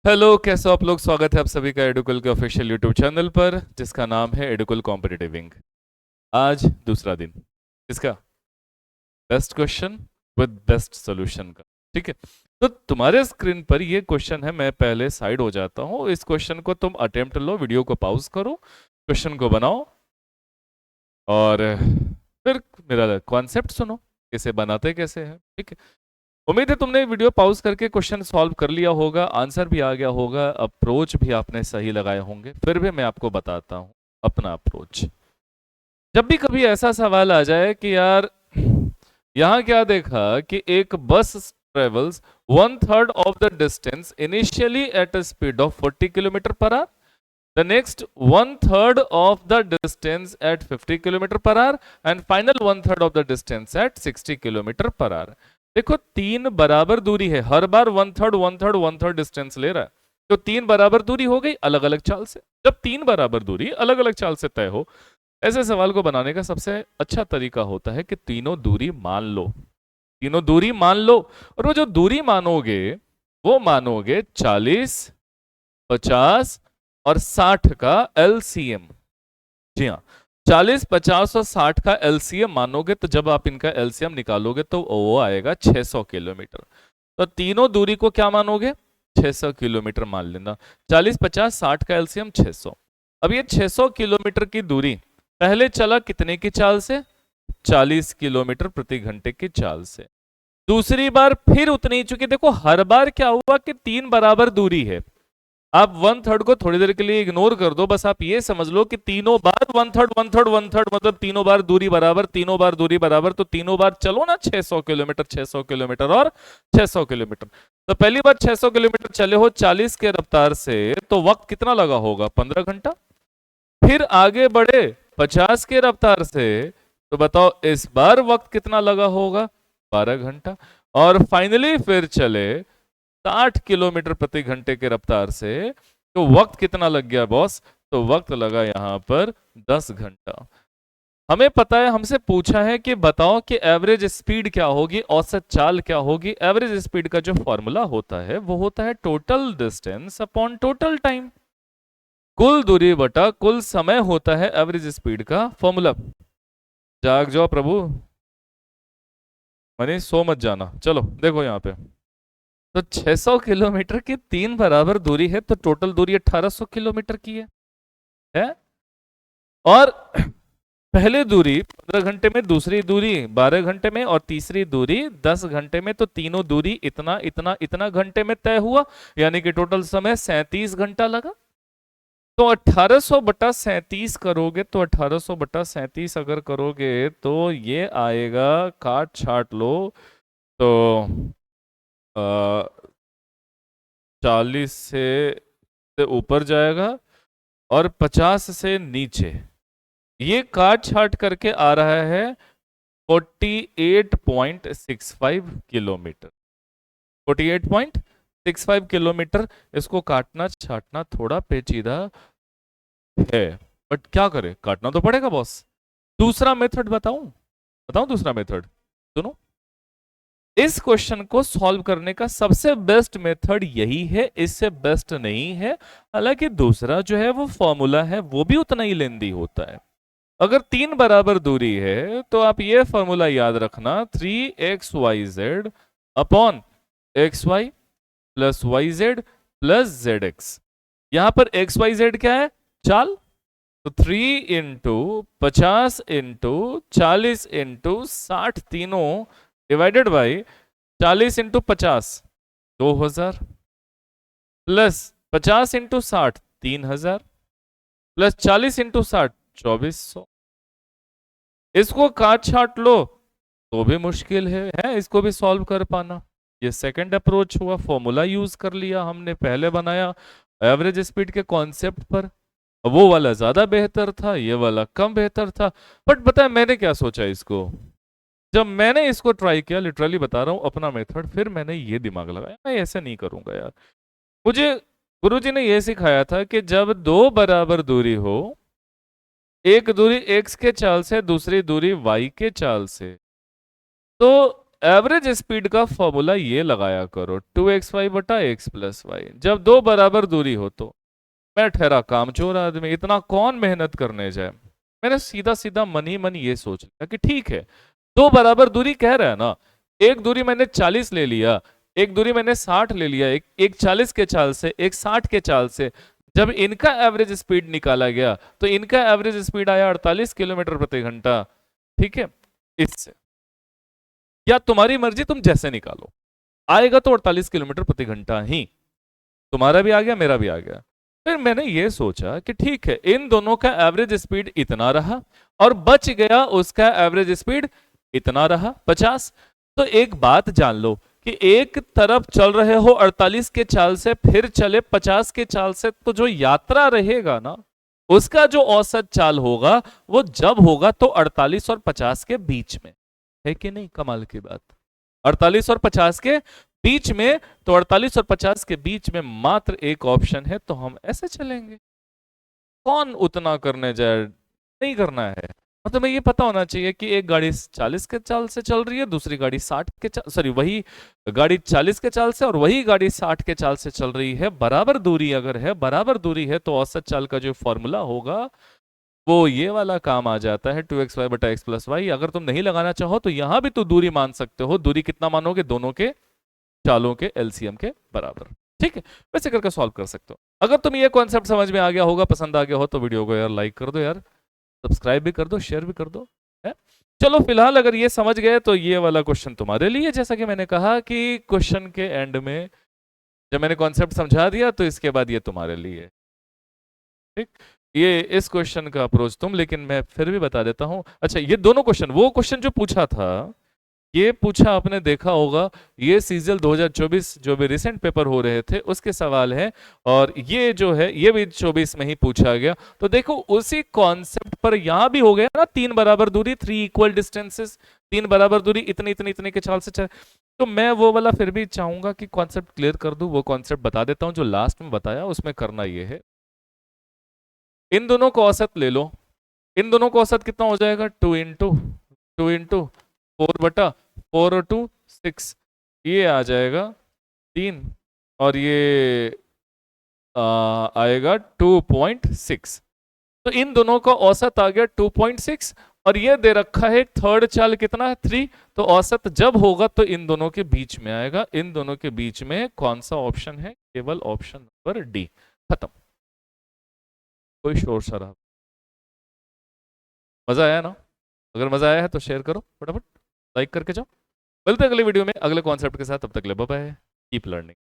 Hello, कैसे हो आप लोग। स्वागत है आप सभी का एडुकुल के ऑफिशियल यूट्यूब चैनल पर, जिसका नाम है एडुकुल कॉम्पिटिटिव विंग। आज दूसरा दिन इसका best question with best solution का। ठीक है, तो तुम्हारे स्क्रीन पर ये क्वेश्चन है। मैं पहले साइड हो जाता हूँ। इस क्वेश्चन को तुम अटेम्प्ट लो, वीडियो को पॉज करो, क्वेश्चन को बनाओ और फिर मेरा कॉन्सेप्ट सुनो, इसे बनाते कैसे हैं। ठीक है, उम्मीद है तुमने वीडियो पॉज करके क्वेश्चन सॉल्व कर लिया होगा, आंसर भी आ गया होगा, अप्रोच भी आपने सही लगाए होंगे। फिर भी मैं आपको बताता हूं अपना अप्रोच। जब भी कभी ऐसा सवाल आ जाए कि यार यहां क्या देखा कि एक बस travels 1/3 of the distance initially at a speed of 40 kilometre per hour, the next 1/3 of the distance at 50 kilometre per hour and final 1/3 of the distance at 60 kilometre per hour. देखो, तीन बराबर दूरी है, हर बार 1/3 1/3 1/3 डिस्टेंस ले रहा है, तो तीन बराबर दूरी हो गई अलग अलग चाल से। जब तीन बराबर दूरी अलग अलग चाल से तय हो, ऐसे सवाल को बनाने का सबसे अच्छा तरीका होता है कि तीनों दूरी मान लो। तीनों दूरी मान लो, और वो जो दूरी मानोगे वो मानोगे 40, 50 और 60 का एलसीएम। जी हाँ, 40, 50 और 60 का एलसीएम मानोगे, तो जब आप इनका एलसीएम निकालोगे तो वो आएगा 600 किलोमीटर। तो तीनों दूरी को क्या मानोगे? 600 किलोमीटर मान लेना। 40, 50, 60 का एलसीएम 600। अब ये 600 किलोमीटर की दूरी पहले चला कितने की चाल से? 40 किलोमीटर प्रति घंटे की चाल से। दूसरी बार फिर उतनी ही, चूंकि देखो हर बार क्या हुआ कि तीन बराबर दूरी है। आप 1/3 को थोड़ी देर के लिए इग्नोर कर दो, बस आप ये समझ लो कि तीनों बार 1/3 1/3 1/3 मतलब तीनों बार दूरी बराबर, तीनों बार दूरी बराबर, तो तीनों बार चलो ना 600 किलोमीटर, 600 किलोमीटर और 600 किलोमीटर। तो पहली बार 600 किलोमीटर चले हो 40 के रफ्तार से, तो वक्त कितना लगा होगा? 15 घंटा। फिर आगे बढ़े 50 के रफ्तार से, तो बताओ इस बार वक्त कितना लगा होगा? 12 घंटा। और फाइनली फिर चले 60 किलोमीटर प्रति घंटे के रफ्तार से, तो वक्त कितना लग गया बॉस? तो वक्त लगा यहां पर 10 घंटा। हमें पता है, हमसे पूछा है कि बताओ कि एवरेज स्पीड क्या होगी, औसत चाल क्या होगी। एवरेज स्पीड का जो फॉर्मूला होता है वो होता है total distance upon total time. कुल दूरी बटा कुल समय होता है एवरेज स्पीड का फॉर्मूला। जाग जाओ प्रभु, मनीष सो मत जाना। चलो देखो यहाँ पे, तो 600 किलोमीटर की तीन बराबर दूरी है, तो टोटल दूरी 1800 किलोमीटर की है? और पहले दूरी 15 घंटे में, दूसरी दूरी 12 घंटे में और तीसरी दूरी 10 घंटे में, तो तीनों दूरी इतना इतना इतना घंटे में तय हुआ, यानी कि टोटल समय 37 घंटा लगा। तो 1800 बटा 37 करोगे, तो 1800 बटा 37 अगर करोगे तो ये आएगा, काट छाट लो तो 40 से ऊपर जाएगा और 50 से नीचे। ये काट छाट करके आ रहा है 48.65 किलोमीटर। 48.65 किलोमीटर। इसको काटना छाटना थोड़ा पेचीदा है, बट क्या करें, काटना तो पड़ेगा बॉस। दूसरा मेथड बताऊं? बताऊं दूसरा मेथड? सुनो, इस क्वेश्चन को सॉल्व करने का सबसे बेस्ट मेथड यही है, इससे बेस्ट नहीं है। हालांकि दूसरा जो है वो फॉर्मूला है, वो भी उतना ही लेंदी होता है। अगर तीन बराबर दूरी है तो आप ये फॉर्मूला याद रखना, 3xyz upon xy plus yz plus zx। यहां पर xyz क्या है? चाल। तो 3 इंटू 50 इंटू 40 इंटू 60, तीनों divided by 40 into 50 2000 plus 50 into 60 3000 plus 40 into 60 2400। इसको काट छाट लो तो भी मुश्किल है इसको भी सॉल्व कर पाना। ये सेकंड अप्रोच हुआ, फॉर्मूला यूज कर लिया हमने, पहले बनाया एवरेज स्पीड के कॉन्सेप्ट पर। वो वाला ज्यादा बेहतर था, ये वाला कम बेहतर था। बट पता है मैंने क्या सोचा इसको? जब मैंने इसको ट्राई किया, लिटरली बता रहा हूं अपना मेथड, फिर मैंने ये दिमाग लगाया मैं ऐसे नहीं करूंगा यार। मुझे गुरुजी ने यह सिखाया था कि जब दो बराबर दूरी हो, एक दूरी x के चाल से, दूसरी दूरी y के चाल से, तो एवरेज स्पीड का फॉर्मूला ये लगाया करो 2xy बटा x प्लस वाई, जब दो बराबर दूरी हो तो। मैं ठहरा कामचोर आदमी, इतना कौन मेहनत करने जाए। मैंने सीधा सीधा मन ही मन ये सोच लिया कि ठीक है, दो बराबर दूरी कह रहा है ना, एक दूरी मैंने 40 ले लिया, एक दूरी मैंने 60 ले लिया, एक 40 के चाल से, एक 60 के चाल से। जब इनका एवरेज स्पीड निकाला गया तो इनका एवरेज स्पीड आया 48 किलोमीटर प्रति घंटा। ठीक है, इससे या तुम्हारी मर्जी, तुम जैसे निकालो, आएगा तो 48 किलोमीटर प्रति घंटा ही। तुम्हारा भी आ गया, मेरा भी आ गया। फिर मैंने ये सोचा कि ठीक है, इन दोनों का एवरेज स्पीड इतना रहा और बच गया उसका एवरेज स्पीड इतना रहा 50। तो एक बात जान लो कि एक तरफ चल रहे हो 48 के चाल से, फिर चले 50 के चाल से, तो जो यात्रा रहेगा ना, उसका जो औसत चाल होगा वो जब होगा तो 48 और 50 के बीच में, है कि नहीं? कमाल की बात। 48 और 50 के बीच में, तो 48 और 50 के बीच में मात्र एक ऑप्शन है, तो हम ऐसे चलेंगे। कौन उतना करने जाए, नहीं करना है। मतलब ये पता होना चाहिए कि एक गाड़ी 40 के चाल से चल रही है, दूसरी गाड़ी 60 के चाल, सॉरी, वही गाड़ी 40 के चाल से और वही गाड़ी 60 के चाल से चल रही है। बराबर दूरी अगर है, बराबर दूरी है, तो औसत चाल का जो फॉर्मूला होगा वो ये वाला काम आ जाता है 2xy बटा x प्लस वाई। अगर तुम नहीं लगाना चाहो तो यहां भी तो दूरी मान सकते हो। दूरी कितना मानोगे? दोनों के चालों के एलसीएम के बराबर। ठीक है, वैसे करके सॉल्व कर सकते हो। अगर तुम ये कॉन्सेप्ट समझ में आ गया होगा, पसंद आ गया हो, तो वीडियो को यार लाइक कर दो, यार सब्सक्राइब भी कर दो, शेयर भी कर दो, है। चलो फिलहाल अगर ये समझ गए तो ये वाला क्वेश्चन तुम्हारे लिए। जैसा कि मैंने कहा कि क्वेश्चन के एंड में जब मैंने कॉन्सेप्ट समझा दिया तो इसके बाद ये तुम्हारे लिए। ठीक, ये इस क्वेश्चन का अप्रोच तुम, लेकिन मैं फिर भी बता देता हूं। अच्छा, ये दोनों क्वेश्चन, वो क्वेश्चन जो पूछा था, ये पूछा आपने देखा होगा, ये सीजल 2024 जो भी रिसेंट पेपर हो रहे थे उसके सवाल है, और ये जो है ये भी 24 में ही पूछा गया। तो देखो उसी कॉन्सेप्ट पर यहां भी हो गया ना, तीन बराबर दूरी, 3 इक्वल डिस्टेंसेस, तीन बराबर दूरी इतने इतने इतने के चाल से चल। तो मैं वो वाला फिर भी चाहूंगा कि कॉन्सेप्ट क्लियर कर दूं। वो कॉन्सेप्ट बता देता हूं जो लास्ट में बताया, उसमें करना ये है, इन दोनों को औसत ले लो। इन दोनों को औसत कितना हो जाएगा? 2 इंटू 4/4 और 2 6, ये आ जाएगा 3, और ये आएगा 2.6। तो इन दोनों का औसत आ गया 2.6, और ये दे रखा है थर्ड चाल कितना है? 3। तो औसत जब होगा तो इन दोनों के बीच में आएगा। इन दोनों के बीच में कौन सा ऑप्शन है? केवल ऑप्शन नंबर डी। खत्म। कोई शोर शराब। मजा आया ना? अगर मजा आया है तो शेयर करो फटाफट, लाइक करके जाओ। मिलते हैं अगले वीडियो में अगले कॉन्सेप्ट के साथ। तब तक ले बाय बाय, कीप लर्निंग।